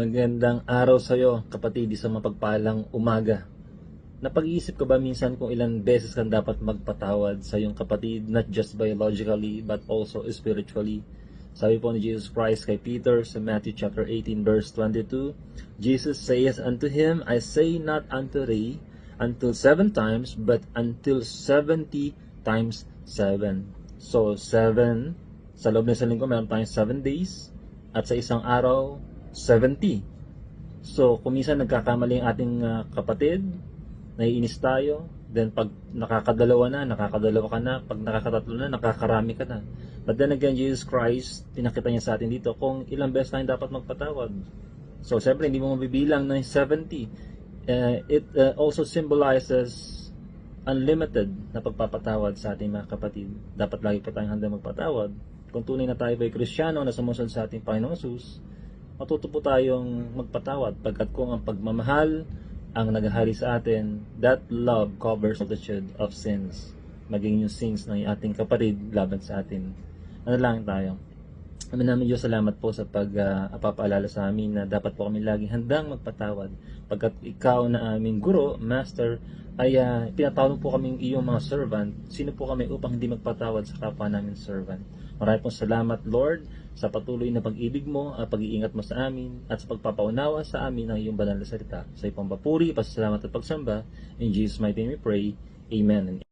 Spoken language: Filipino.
Magandang araw sa iyo, kapatid, sa mapagpalang umaga. Napag-iisip ka ba minsan kung ilang beses kang dapat magpatawad sa iyong kapatid, not just biologically, but also spiritually? Sabi po ni Jesus Christ kay Peter sa Matthew chapter 18 verse 22, Jesus says unto him, I say not unto thee until 7 times, but until 70 times 7. So, 7, sa loob ng isang linggo, meron tayong 7 days, at sa isang araw, 70. So, kung minsan nagkakamali ang ating kapatid, naiinis tayo, then pag nakakadalawa ka na, pag nakakatatlo na, nakakarami ka na. But then again, Jesus Christ, pinakita niya sa atin dito kung ilang beses tayong dapat magpatawad. So, siyempre, hindi mo mabibilang ng 70. It also symbolizes unlimited na pagpapatawad sa ating mga kapatid. Dapat lagi pa tayong handa magpatawad. Kung tunay na tayo ay Kristiyano na sumusunod sa ating Panginoong Jesus, matuto po tayong magpatawad, pagkat kung ang pagmamahal ang naghahari sa atin, that love covers multitude of sins, maging yung sins ng ating kapatid laban sa atin. Ano lang tayo? Amin namin Diyos, salamat po sa pag-apapaalala sa amin na dapat po kami laging handang magpatawad, pagkat ikaw na aming guro, master, ay pinatawag po kaming iyong mga servant. Sino po kami upang hindi magpatawad sa kapwa namin servant? Maraming pong salamat, Lord, sa patuloy na pag-ibig mo at pag-iingat mo sa amin at sa pagpapaunawa sa amin ng iyong banal na salita. Sa iyong papuri, pasasalamat at pagsamba. In Jesus' mighty name we pray. Amen.